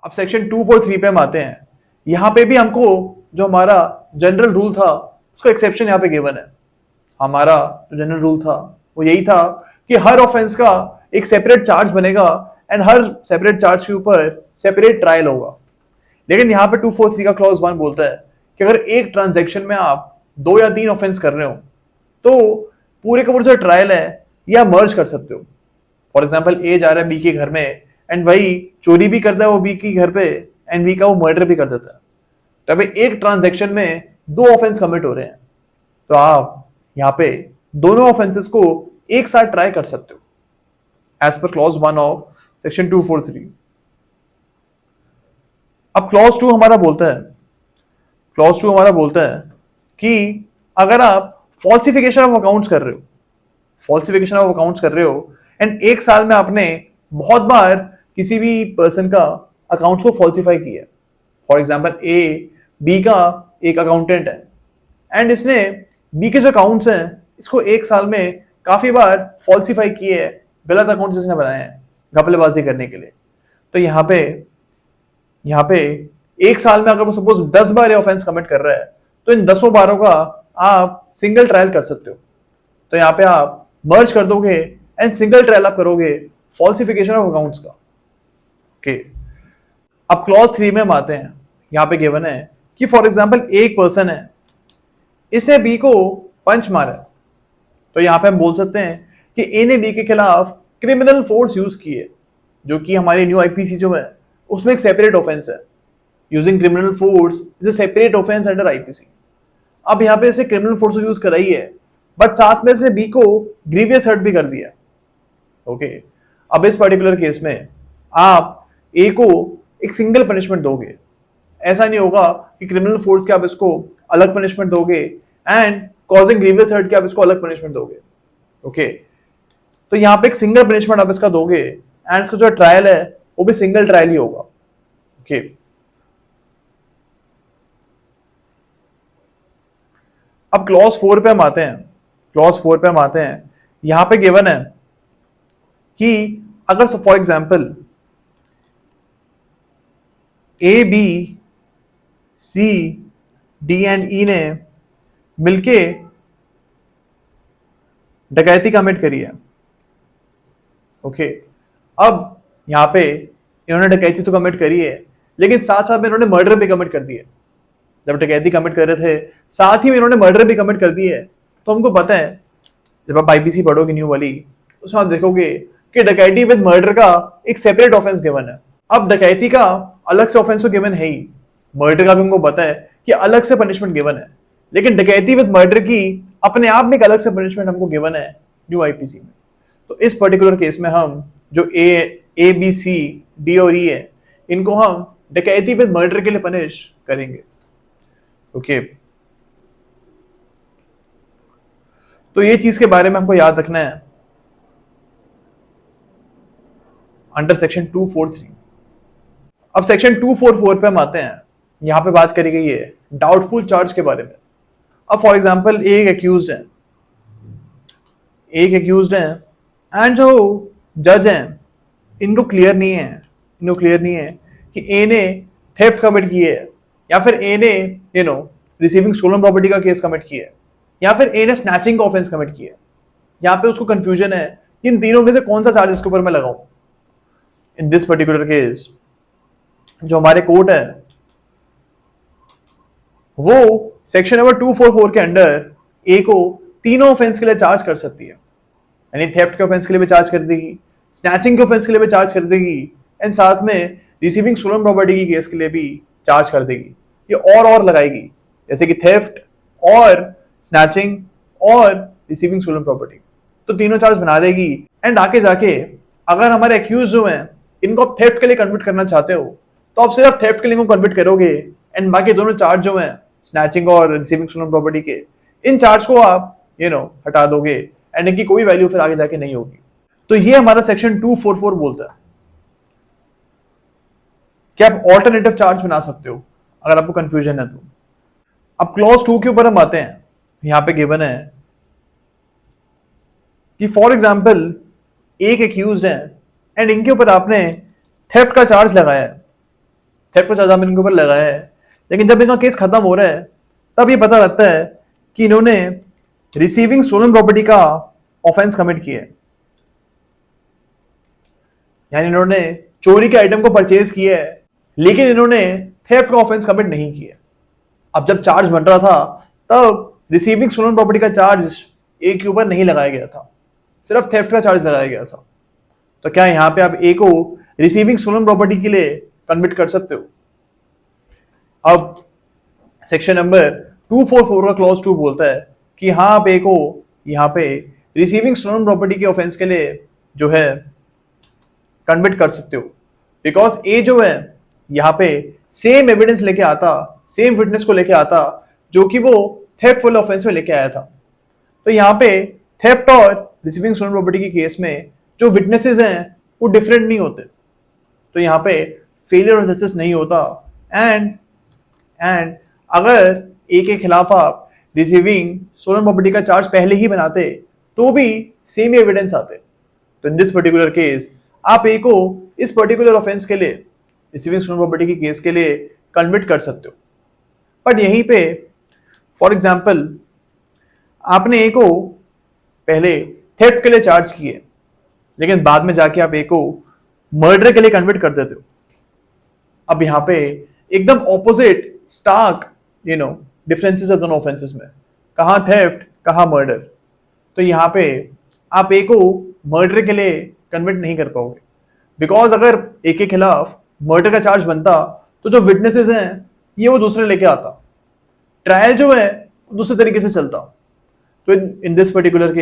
अब सेक्शन 243 पे हम आते हैं। यहाँ पे भी हमको जो हमारा जनरल रूल था उसका एक्सेप्शन यहाँ पे गिवन है। हमारा जो जनरल रूल था वो यही था कि हर ऑफेंस का एक सेपरेट चार्ज बनेगा एंड हर सेपरेट चार्ज के ऊपर सेपरेट ट्रायल होगा। लेकिन यहाँ पे 243 का क्लॉज 1 बोलता है कि अगर एक ट्रांजैक्शन में आप 2 या 3 ऑफेंस कर रहे हो तो पूरे का पूरा जो ट्रायल है या मर्ज कर सकते हो। फॉर एग्जाम्पल ए जा रहा है बी के घर में एंड वही चोरी भी करता है वो बी के घर पे एंड बी का वो मर्डर भी कर देता है। तो अभी एक ट्रांजैक्शन में 2 ऑफेंस कमिट हो रहे हैं तो आप यहाँ पे दोनों ऑफेंसेस को एक साथ ट्राई कर सकते हो as per clause 1 of section 243। अब क्लॉज 2 हमारा बोलता है कि अगर आप फॉल्सिफिकेशन ऑफ अकाउंट्स कर रहे हो एंड एक साल में आपने बहुत बार किसी भी पर्सन का अकाउंट्स को फॉल्सिफाई किया। फॉर एग्जांपल ए बी का एक अकाउंटेंट है एंड इसने बी के जो अकाउंट्स हैं इसको एक साल में काफी बार फॉल्सिफाई किए है, गलत अकाउंट्स इसने बनाए हैं घपलेबाजी करने के लिए। तो यहाँ पे एक साल में अगर वो सपोज 10 बार ये ऑफेंस कमिट कर रहा है तो इन 10 बारों का आप सिंगल ट्रायल कर सकते हो। तो यहाँ पे आप मर्ज कर दोगे एंड सिंगल ट्रायल आप करोगे फॉल्सिफिकेशन ऑफ अकाउंट्स का। ओके, अब क्लॉज 3 में हम आते हैं। यहाँ पे गिवन है कि फॉर एग्जांपल एक पर्सन है, इसने बी को पंच मारा है। तो यहाँ पे हम बोल सकते हैं कि ए ने बी के खिलाफ क्रिमिनल फोर्स यूज की है, जो कि हमारी न्यू आईपीसी जो है उसमें एक सेपरेट ऑफेंस है। Using criminal force is a separate offence under IPC. अब यहाँ पे इसे क्रिमिनल फोर्स यूज कराई है बट साथ में इसने बी को ग्रीवियस हर्ट भी कर दिया। ओके, अब इस पर्टिकुलर केस में आप ए को एक सिंगल पनिशमेंट दोगे। ऐसा नहीं होगा कि क्रिमिनल फोर्स के आप इसको अलग पनिशमेंट दोगे एंड कॉजिंग ग्रीवियस हर्ट के आप इसको अलग पनिशमेंट दोगे। ओके, तो यहाँ पे एक सिंगल पनिशमेंट आप इसका दोगे एंड इसका जो ट्रायल है वो भी सिंगल ट्रायल ही होगा। ओके, अब क्लॉज 4 पे हम आते हैं। यहां पे गिवन है कि अगर for example A B C D and E ने मिलके डकैती कमिट करी है। ओके, अब यहां पे इन्होंने डकैती तो कमिट करी है लेकिन साथ साथ में इन्होंने मर्डर भी कमिट कर दिया। जब डकैती कमिट कर रहे थे साथ ही में इन्होंने मर्डर भी कमिट कर दी है। तो हमको पता है जब आप आईपीसी पढ़ोगे न्यू वाली उसमें आप देखोगे कि डकैती विद मर्डर का एक सेपरेट ऑफेंस गिवन है। अब डकैती का अलग से ऑफेंस तो गिवन है ही, मर्डर का भी हमको पता है कि अलग से पनिशमेंट गिवन है, लेकिन डकैती विद मर्डर की अपने आप में एक अलग से पनिशमेंट हमको गिवन है न्यू आईपीसी में। तो इस पर्टिकुलर केस में हम जो ए बी सी डी और ई है इनको हम डकैती विद मर्डर के लिए पनिश करेंगे। ओके, तो ये चीज के बारे में हमको याद रखना है अंडर सेक्शन 243। अब सेक्शन 244 पे हम आते हैं। यहां पे बात करी गई है डाउटफुल चार्ज के बारे में। अब फॉर एग्जांपल एक एक्यूज्ड है एंड जो जज हैं इनको क्लियर नहीं है कि ए ने थेफ्ट कमिट की है या फिर ए ने रिसीविंग स्टोलन प्रॉपर्टी का केस कमिट किया है या फिर ए ने स्नैचिंग का ऑफेंस कमिट किया है। यहाँ पे उसको कंफ्यूजन है कि इन तीनों में से कौन सा चार्ज इसके ऊपर मैं लगाऊं। इन दिस पर्टिकुलर केस जो हमारे कोर्ट है वो सेक्शन नंबर 244 के अंडर ए को तीनों ऑफेंस के लिए चार्ज कर सकती है। यानी थेफ्ट के ऑफेंस के लिए भी चार्ज कर देगी, स्नैचिंग के ऑफेंस के लिए भी चार्ज कर देगी एंड साथ में रिसीविंग स्टोलन प्रॉपर्टी की केस के लिए भी चार्ज कर देगी। ये और लगाएगी जैसे कि थेफ्ट और स्नैचिंग और रिसीविंग स्टोलन प्रॉपर्टी, तो तीनों चार्ज बना देगी। एंड आके जाके अगर हमारे एक्यूज जो हैं इनको आप थेफ्ट के लिए कन्वर्ट करना चाहते हो तो आप सिर्फ थेफ्ट के लिए कन्वर्ट करोगे एंड बाकी दोनों चार्ज जो हैं स्नैचिंग और रिसीविंग स्टोलन प्रॉपर्टी के, इन चार्ज को आप हटा दोगे एंड इनकी कोई वैल्यू फिर आगे जाके नहीं होगी। तो ये हमारा सेक्शन 244 बोलता है कि आप ऑल्टरनेटिव चार्ज बना सकते हो अगर आपको कंफ्यूजन है तो। अब क्लॉज 2 के ऊपर हम आते हैं। यहां पे गिवन है कि फॉर एग्जांपल एक एक्यूज्ड है एंड इनके ऊपर आपने थेफ्ट का चार्ज लगाया है। थेफ्ट का चार्ज आपने इनके ऊपर लगाया है, लेकिन जब इनका केस खत्म हो रहा है तब ये पता लगता है कि इन्होंने रिसीविंग स्टोलन प्रॉपर्टी का ऑफेंस कमिट किया है, यानी इन्होंने चोरी के आइटम को परचेज किया है लेकिन इन्होंने थेफ्ट का ऑफेंस कमिट नहीं किया। अब जब चार्ज बन रहा था तब रिसीविंग स्टोलन प्रॉपर्टी का चार्ज ए के ऊपर नहीं लगाया गया था, सिर्फ थेफ्ट का चार्ज लगाया गया था। तो क्या यहां पे आप ए को रिसीविंग स्टोलन प्रॉपर्टी के लिए कन्विट कर सकते हो? अब सेक्शन नंबर 244 का क्लॉज 2 बोलता है कि हाँ आप ए को यहां पे रिसीविंग स्टोलन प्रॉपर्टी के ऑफेंस के लिए जो है कन्विट कर सकते हो, बिकॉज ए जो है यहाँ पे सेम एविडेंस लेके आता, सेम विटनेस को लेके आता जो कि वो थेफ्ट वाले ऑफेंस में लेके आया था। तो यहाँ पे थेफ्ट और रिसीविंग स्टोलन प्रॉपर्टी के केस में जो विटनेसेस हैं वो डिफरेंट नहीं होते, तो यहाँ पे फेलियर ऑफ जस्टिस नहीं होता। एंड अगर ए के खिलाफ आप रिसीविंग स्टोलन प्रॉपर्टी का चार्ज पहले ही बनाते तो भी सेम एविडेंस आते। तो इन दिस पर्टिकुलर केस आप ए को इस पर्टिकुलर ऑफेंस के लिए, रिसीविंग स्टोलन प्रॉपर्टी के केस के लिए कन्विट कर सकते हो। बट यहीं पे फॉर एग्जांपल आपने ए को पहले थेफ्ट के लिए चार्ज किए लेकिन बाद में जाके आप ए को मर्डर के लिए कन्विट कर देते हो। अब यहाँ पे एकदम ऑपोजिट स्टार्क डिफरेंसेस है दोनों ऑफेंसेस में, कहाँ थेफ्ट कहाँ मर्डर। तो यहाँ पे आप ए को मर्डर के लिए कन्विट नहीं कर पाओगे, बिकॉज अगर ए के खिलाफ मर्डर का चार्ज बनता तो जो विटनेसेस हैं ये वो दूसरे लेके आता, ट्रायल जो है दूसरे तरीके से चलता। तो इन दिस पर्टिकुलर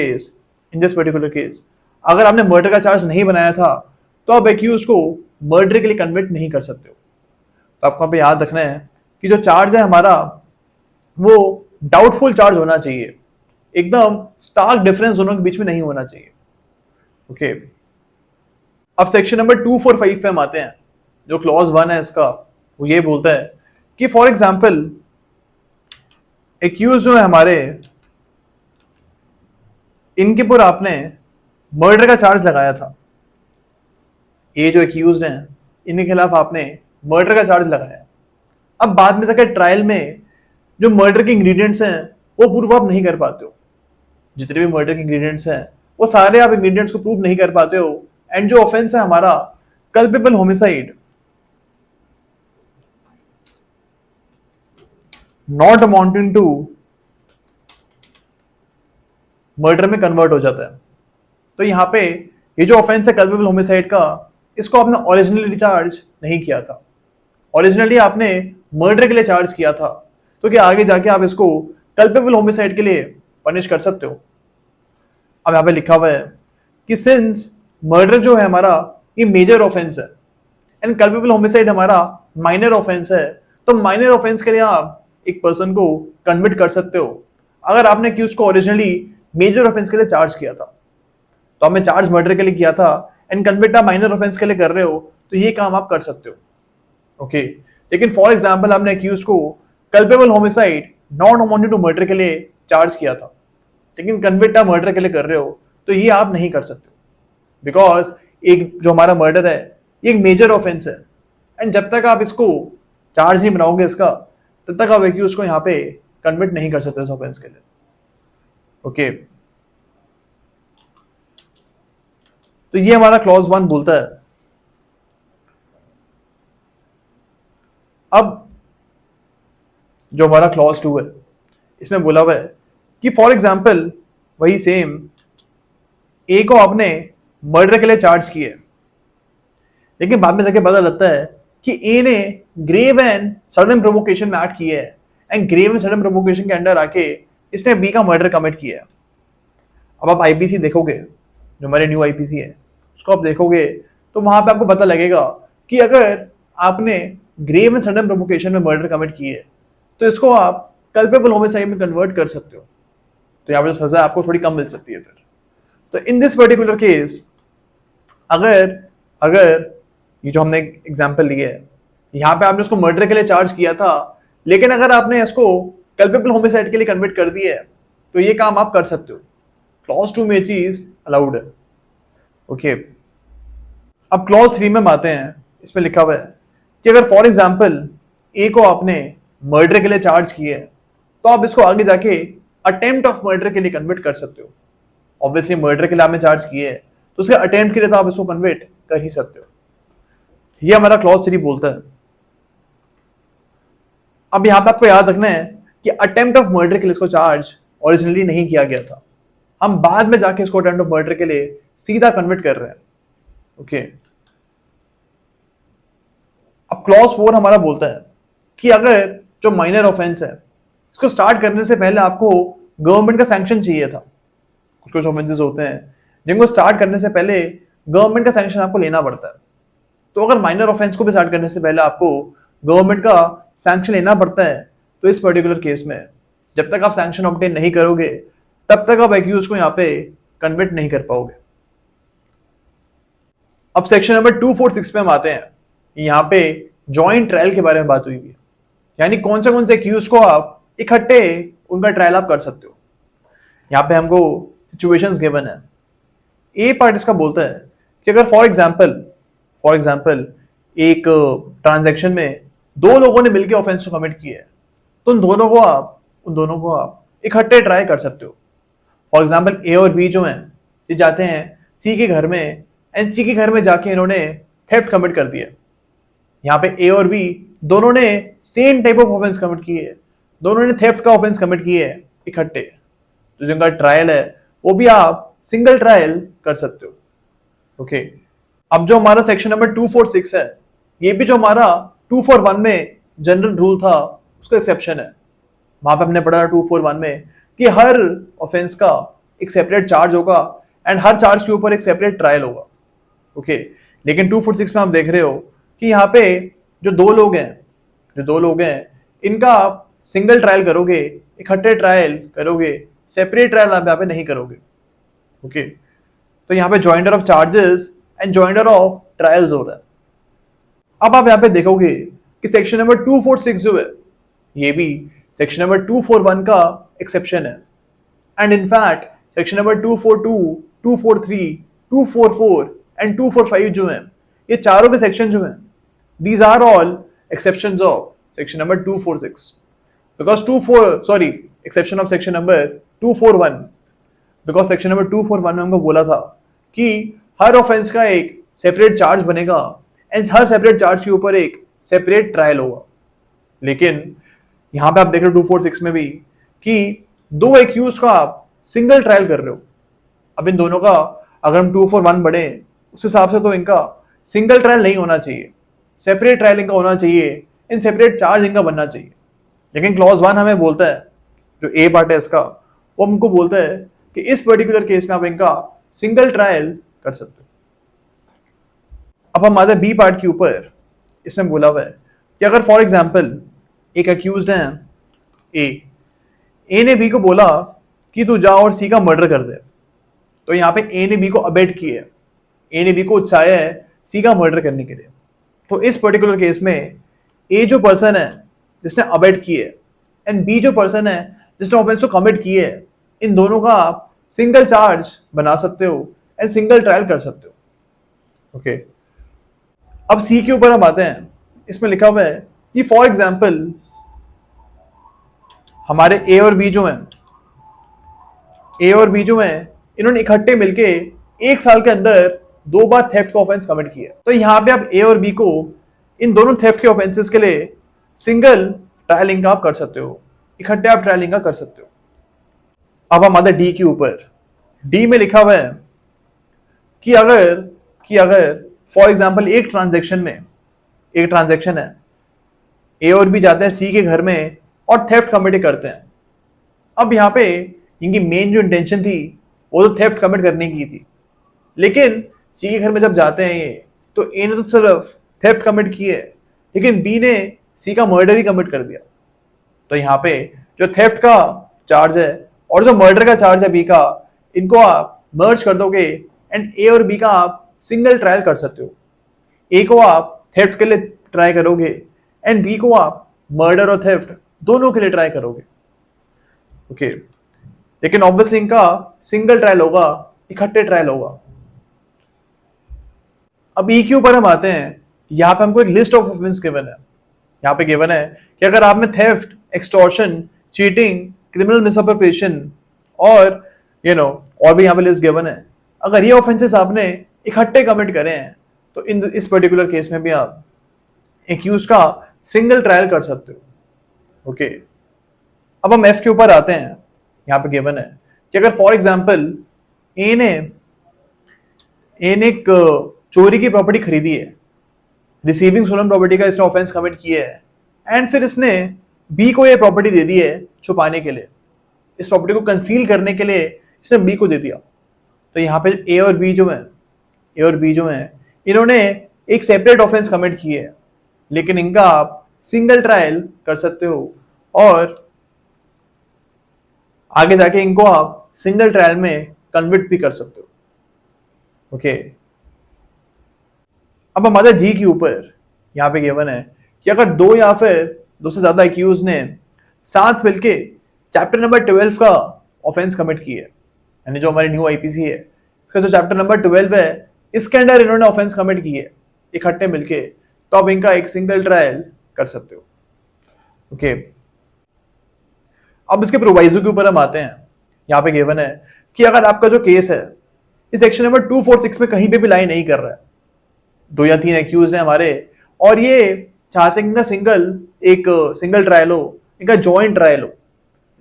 केस अगर आपने मर्डर का चार्ज नहीं बनाया था तो आप एक्यूज को मर्डर के लिए कन्विट नहीं कर सकते हो। तो आपको पे याद रखना है कि जो चार्ज है हमारा वो डाउटफुल चार्ज होना चाहिए, एकदम स्टार्क डिफरेंस दोनों के बीच में नहीं होना चाहिए। ओके, अब सेक्शन नंबर 245 पे हम आते हैं। जो क्लॉज 1 है इसका वो ये बोलता है कि फॉर एग्जाम्पल एक्यूज जो है हमारे, इनके ऊपर आपने मर्डर का चार्ज लगाया था, ये जो एक्यूज हैं इनके खिलाफ आपने मर्डर का चार्ज लगाया। अब बाद में जाकर ट्रायल में जो मर्डर के इंग्रेडिएंट्स हैं वो प्रूव आप नहीं कर पाते हो, जितने भी मर्डर के इंग्रेडिएंट्स हैं वो सारे आप इंग्रेडिएंट्स को प्रूव नहीं कर पाते हो। एंड जो ऑफेंस है हमारा culpable homicide not amounting to murder में कन्वर्ट हो जाता है। तो यहाँ पे ये जो ऑफेंस है कल्पेबल होमिसाइड का, इसको आपने ओरिजिनली चार्ज नहीं किया था, ओरिजिनली आपने मर्डर के लिए चार्ज किया था, तो क्या आगे जाके आप इसको कल्पेबल होमिसाइड के लिए पनिश कर सकते हो। अब यहाँ पे लिखा हुआ है कि सिंस मर्डर जो है हमारा ये मेजर ऑफेंस है एंड कल्पेबल होमिसाइड हमारा माइनर ऑफेंस है, तो माइनर ऑफेंस के लिए आप एक पर्सन को कन्विट कर सकते हो अगर आपने कि उसको ओरिजिनली मेजर ऑफेंस के लिए चार्ज किया था। तो आपने चार्ज मर्डर के लिए किया था एंड कन्विक्ट आप माइनर ऑफेंस के लिए कर रहे हो, तो ये काम आप कर सकते हो। ओके, लेकिन फॉर एग्जांपल आपने एक्यूज को culpable homicide not amounting to murder के लिए चार्ज किया था लेकिन कन्विक्ट आप मर्डर के लिए कर रहे हो, तो ये आप नहीं कर सकते, बिकॉज एक जो हमारा मर्डर है ये एक मेजर ऑफेंस है एंड जब तक आप इसको चार्ज नहीं बनाओगे इसका, तब तक आप एक्यूज को यहाँ पे कन्विक्ट नहीं कर सकते इस ऑफेंस के लिए। ओके, तो ये हमारा क्लॉज 1 बोलता है। अब जो हमारा क्लॉज 2 है इसमें बोला हुआ है कि फॉर एग्जाम्पल वही सेम ए को आपने मर्डर के लिए चार्ज किए, लेकिन बाद में जाके पता लगता है कि ए ने ग्रेव एंड सडन प्रोवोकेशन में एक्ट किया है and grave and sudden provocation के अंडर आके इसने बी का मर्डर कमिट किया है। अब आप आईपीसी देखोगे, जो हमारे न्यू आईपीसी है उसको आप देखोगे तो वहां पे आपको पता लगेगा कि अगर आपने ग्रेव एंड सडन प्रोवोकेशन में मर्डर कमिट की है तो इसको आप कल्पेबल होमिसाइड में कन्वर्ट कर सकते हो, तो यहाँ पे जो सजा आपको थोड़ी कम मिल सकती है फिर। तो इन दिस पर्टिकुलर केस अगर ये जो हमने एग्जांपल लिया है, यहाँ पे आपने उसको मर्डर के लिए चार्ज किया था लेकिन अगर आपने इसको कल्पेबल होमिसाइड के लिए कन्वर्ट कर दिया है तो ये काम आप कर सकते हो। क्लॉज 2 में चीज अलाउड है। ओके, अब क्लॉज 3 में आते हैं। इसमें लिखा हुआ है कि अगर फॉर एग्जाम्पल ए को आपने मर्डर के लिए चार्ज किया है तो आप इसको आगे जाके अटेम्प्ट ऑफ मर्डर के लिए कन्वर्ट कर सकते हो। ऑब्वियसली मर्डर के लिए आपने चार्ज किया है तो उसके अटेम्प्ट के लिए तो आप इसको कन्वर्ट कर ही सकते हो। ये हमारा क्लॉज 3 बोलता है। अब यहां पे आपको याद रखना है कि अटेम्प्ट ऑफ मर्डर के लिए इसको चार्ज ओरिजिनली नहीं किया गया था, हम बाद में जाके इसको अटेम्प्ट ऑफ मर्डर के लिए सीधा कन्वर्ट कर रहे हैं। ओके, अब क्लॉज 4 हमारा बोलता है कि अगर जो माइनर ऑफेंस है इसको स्टार्ट करने से पहले आपको गवर्नमेंट का सैंक्शन चाहिए था। कुछ कुछ ऑफेंसेस होते हैं जिनको स्टार्ट करने से पहले गवर्नमेंट का सैंक्शन आपको लेना पड़ता है। तो अगर माइनर ऑफेंस को भी स्टार्ट करने से पहले आपको गवर्नमेंट का सैंक्शन लेना पड़ता है तो इस पर्टिकुलर केस में जब तक आप सैंक्शन ऑब्टेन नहीं करोगे तब तक आप एक्यूज को यहाँ पे कन्विक्ट नहीं कर पाओगे। अब सेक्शन नंबर 246 पे हम आते हैं। यहाँ पे जॉइंट ट्रायल के बारे में बात हुई है, यानी कौन से एक्यूज को आप इकट्ठे उनका ट्रायल आप कर सकते हो। यहाँ पे हमको सिचुएशंस गिवन है। ए पार्ट इसका बोलता है कि अगर फॉर एग्जांपल एक ट्रांजैक्शन में दो लोगों ने मिलकर ऑफेंस को कमिट किया है तो उन दोनों को आप इकट्ठे ट्राई कर सकते हो। फॉर एग्जांपल ए और बी जो हैं ये जाते हैं सी के घर में एंड सी के घर में जाके इन्होंने थेफ्ट कमिट कर दिया। यहाँ पे ए और बी दोनों ने same type of offence commit किए है, दोनों ने थेफ्ट का ऑफेंस कमिट किए है इकट्ठे, तो जिनका ट्रायल है वो भी आप सिंगल ट्रायल कर सकते हो। ओके, अब जो हमारा सेक्शन नंबर 246 है ये भी जो हमारा 241 में जनरल रूल था उसका एक्सेप्शन है। वहां पे हमने पढ़ा 241 में कि हर ऑफेंस का एक सेपरेट चार्ज होगा एंड हर चार्ज के ऊपर एक सेपरेट ट्रायल होगा। ओके, लेकिन 246 में आप देख रहे हो कि यहाँ पे जो दो लोग हैं इनका आप सिंगल ट्रायल करोगे, इकट्ठे ट्रायल करोगे, सेपरेट ट्रायल आप यहाँ पे नहीं करोगे। ओके, तो यहाँ पे jointer of charges and jointer of trials हो रहा है। अब आप यहाँ पे देखोगे कि सेक्शन नंबर 246 जो है ये भी सेक्शन नंबर 241 का एक्सेप्शन है and in fact section number 242, 243, 244 and 245 जो हैं ये चारों के सेक्शन जो हैं these are all exceptions of section number 246 exception of section number 241 because section number 241 में हमको बोला था कि हर ऑफेंस का एक सेपरेट चार्ज बनेगा एंड हर सेपरेट चार्ज के ऊपर एक सेपरेट ट्रायल होगा। लेकिन यहां पे आप देख रहे हो 246 में भी कि दो एक्यूज का आप सिंगल ट्रायल कर रहे हो। अब इन दोनों का अगर हम 241 बढ़े उस हिसाब से तो इनका सिंगल ट्रायल नहीं होना चाहिए, सेपरेट ट्रायल इनका होना चाहिए, इन सेपरेट चार्ज इनका बनना चाहिए। लेकिन क्लॉज 1 हमें बोलता है, जो ए पार्ट है इसका, वो हमको बोलता है कि इस पर्टिकुलर केस में आप इनका सिंगल ट्रायल कर सकते हो। अब हम आते हैं बी पार्ट के ऊपर। इसमें बोला हुआ है कि अगर फॉर एग्जाम्पल एक अक्यूज्ड है ए ने बी को बोला कि तू जा और सी का मर्डर कर दे, तो यहाँ पे ए ने बी को अबेट किया है, ए ने बी को उत्साया है सी का मर्डर करने के लिए। तो इस पर्टिकुलर केस में ए जो पर्सन है जिसने अबेट किया है एंड बी जो पर्सन है जिसने ऑफेंस को कमिट किया है, इन दोनों का आप सिंगल चार्ज बना सकते हो एंड सिंगल ट्रायल कर सकते हो। ओके, अब सी के ऊपर हम आते हैं। इसमें लिखा हुआ है कि फॉर एग्जाम्पल हमारे ए और बी जो हैं इन्होंने इकट्ठे मिलके एक साल के अंदर 2 बार थेफ्ट का ऑफेंस कमिट किया। तो यहां पे आप ए और बी को इन दोनों थेफ्ट के ऑफेंसेस के लिए सिंगल ट्रायलिंग आप कर सकते हो, इकट्ठे आप ट्रायलिंग का कर सकते हो। अब हम आते डी के ऊपर। डी में लिखा हुआ है कि अगर फॉर एग्जाम्पल एक ट्रांजैक्शन है, ए और बी जाते हैं सी के घर में और थेफ्ट कमिट करते हैं। अब यहाँ पे इनकी मेन जो इंटेंशन थी वो तो थेफ्ट कमिट करने की थी, लेकिन सी के घर में जब जाते हैं ये तो ए ने तो सिर्फ थेफ्ट कमिट की है लेकिन बी ने सी का मर्डर ही कमिट कर दिया। तो यहाँ पे जो थेफ्ट का चार्ज है और जो मर्डर का चार्ज है बी का, इनको आप मर्ज कर दोगे एंड ए और बी का आप सिंगल ट्रायल कर सकते हो। ए को आप थेफ्ट के लिए ट्राई करोगे एंड बी को आप मर्डर और थेफ्ट दोनों के लिए ट्राई करोगे। ओके, लेकिन ऑब्वियसली इनका सिंगल ट्रायल होगा, इकट्ठे ट्रायल होगा। अब ई के ऊपर हम आते हैं यहाँ पे हमको एक लिस्ट ऑफ ऑफेंस गिवन है। यहाँ पे गिवन है कि अगर आप में theft, extortion, cheating, criminal misappropriation और और भी यहाँ पे लिस्ट गिवन है, अगर ये ऑफेंसेस आपने इकट्ठे कमिट करे हैं तो इस पर्टिकुलर केस में भी आप एक्यूज का सिंगल ट्रायल कर सकते हो। ओके, अब हम एफ के ऊपर आते हैं। यहाँ पे गिवन है कि अगर फॉर एग्जाम्पल ए ने एक चोरी की प्रॉपर्टी खरीदी है, रिसीविंग स्टोलन प्रॉपर्टी का इसने ऑफेंस कमिट किया है, एंड फिर इसने बी को ये प्रॉपर्टी दे दी है छुपाने के लिए, इस प्रॉपर्टी को कंसील करने के लिए इसने बी को दे दिया। तो यहाँ पे ए और बी जो हैं इन्होंने एक सेपरेट ऑफेंस कमिट किए है, लेकिन इनका आप सिंगल ट्रायल कर सकते हो और आगे जाके इनको आप सिंगल ट्रायल में कन्विक्ट भी कर सकते हो। ओके, अब हम आते हैं जी के ऊपर। यहाँ पे गिवन है कि अगर दो या फिर दो से ज्यादा एक्यूज ने साथ मिलके चैप्टर नंबर 12 का ऑफेंस कमिट किया है, यानी जो हमारी न्यू आईपीसी है इसका जो चैप्टर नंबर 12 है इसके अंदर इन्होंने ऑफेंस कमिट किए है इकट्ठे मिलके, तो आप इनका एक सिंगल ट्रायल कर सकते हो। ओके, अब इसके प्रोवाइजो के ऊपर हम आते हैं। यहाँ पे गिवन है कि अगर आपका जो केस है इस सेक्शन नंबर 246 में कहीं पे भी लाई नहीं कर रहा है, 2 या 3 एक्यूज हैं हमारे और ये चाहते हैं कि इनका सिंगल ट्रायल हो, इनका जॉइंट ट्रायल हो,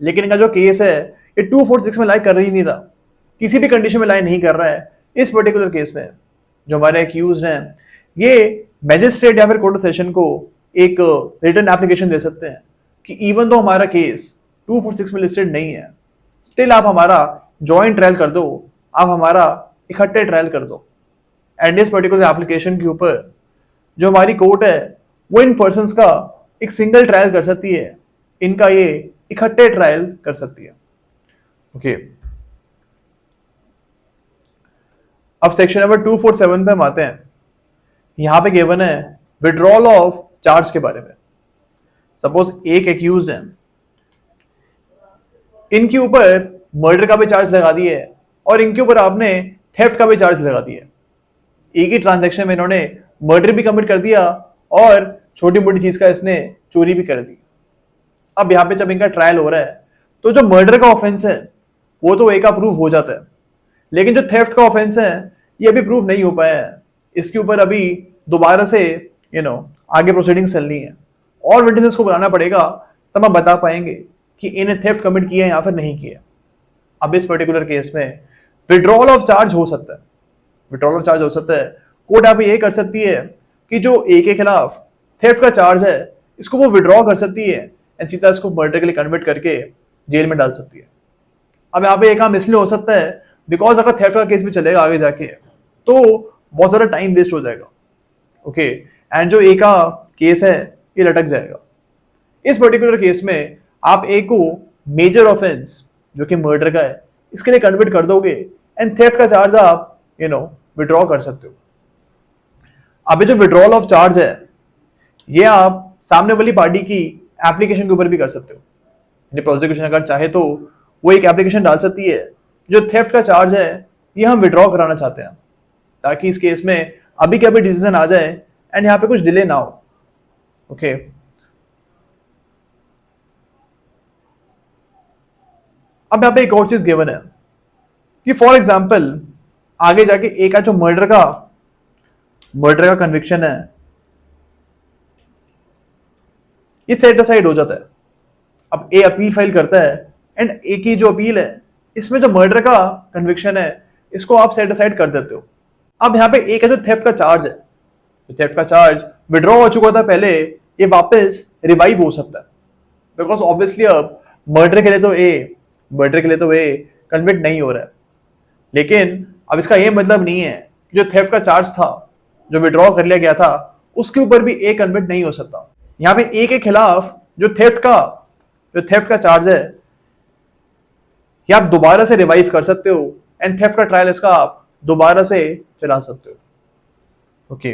लेकिन इनका जो केस है ये 246 में लाई कर ही नहीं रहा, किसी भी कंडीशन में लाई नहीं कर रहा है। इस पर्टिकुलर केस में जो हमारे एक्यूज हैं ये मैजिस्ट्रेट या फिर कोर्ट ऑफ सेशन को एक रिटन एप्लीकेशन दे सकते हैं कि इवन तो हमारा केस 246 में लिस्टेड नहीं है, स्टिल आप हमारा जॉइंट ट्रायल कर दो, आप हमारा इकट्ठे ट्रायल कर दो। एंड इस पर्टिकुलर एप्लीकेशन के ऊपर जो हमारी कोर्ट है वो इन पर्सन्स का एक सिंगल ट्रायल कर सकती है, इनका ये इकट्ठे ट्रायल कर सकती है। ओके, अब सेक्शन नंबर 247 पे हम आते हैं। यहां पे गिवन है विड्रॉल ऑफ चार्ज के बारे में। सपोज एक एक्यूज्ड है, इनके ऊपर मर्डर का भी चार्ज लगा दिया है और इनके ऊपर आपने थेफ्ट का भी चार्ज लगा दिया है। एक ही ट्रांजैक्शन में इन्होंने मर्डर भी कमिट कर दिया और छोटी मोटी चीज का इसने चोरी भी कर दी। अब यहाँ पे जब इनका ट्रायल हो रहा है तो जो मर्डर का ऑफेंस है वो तो एक प्रूव हो जाता है, लेकिन जो थेफ्ट का ऑफेंस है ये अभी प्रूव नहीं हो पाया है। इसके ऊपर अभी दोबारा से आगे प्रोसीडिंग्स चलनी है और विटनेसेस को बुलाना पड़ेगा, तब हम बता पाएंगे कि इन्हें थेफ्ट कमिट किया है या फिर नहीं किया। अब इस पर्टिकुलर केस में विड्रॉल ऑफ चार्ज हो सकता है, विड्रॉल ऑफ चार्ज हो सकता है। कोर्ट आप ये कर सकती है कि जो ए के खिलाफ थेफ्ट का चार्ज है इसको वो विड्रॉ कर सकती है एंड सीधा इसको मर्डर के लिए कन्वर्ट करके जेल में डाल सकती है। अब यहाँ पे एक काम इसलिए हो सकता है बिकॉज अगर थेफ्ट का केस भी चलेगा आगे जाके तो बहुत सारा टाइम वेस्ट हो जाएगा। ओके, एंड जो ए का केस है ये लटक जाएगा। इस पर्टिकुलर केस में आप ए को मेजर ऑफेंस जो कि मर्डर का है इसके लिए कन्वर्ट कर दोगे एंड थेफ्ट का चार्ज आप विड्रॉ कर सकते हो। अब जो विड्रॉल ऑफ चार्ज है ये आप सामने वाली पार्टी की एप्लीकेशन के ऊपर भी कर सकते हो। प्रोसिक्यूशन अगर चाहे तो वो एक एप्लीकेशन डाल सकती है जो थेफ्ट का चार्ज है ये हम विड्रॉ कराना चाहते हैं, ताकि इस केस में अभी के अभी डिसीजन आ जाए एंड यहाँ पे कुछ डिले ना हो। ओके, अब यहाँ पे एक और चीज गिवन है कि फॉर एग्जाम्पल आगे जाके एक का जो मर्डर का कन्विक्शन है ये सेट असाइड हो जाता है। अब ए अपील फाइल करता है एंड ए की जो अपील है इसमें जो मर्डर का कन्विक्शन है इसको आप सेट असाइड कर देते हो। अब यहाँ पे ए का जो थेफ्ट का चार्ज है, जो थेफ्ट का चार्ज विड्रॉ हो चुका था पहले, ये वापस रिवाइव हो सकता है बिकॉज ऑब्वियसली अब मर्डर के लिए तो ए कन्विक्ट नहीं हो रहा है। लेकिन अब इसका ये मतलब नहीं है कि जो थेफ्ट का चार्ज था जो विड्रॉ कर लिया गया था उसके ऊपर भी ए कन्विक्ट नहीं हो सकता। यहाँ पे ए के खिलाफ जो थेफ्ट का चार्ज है ये आप दोबारा से रिवाइव कर सकते हो एंड थेफ्ट का ट्रायल इसका आप दोबारा से चला सकते हो। ओके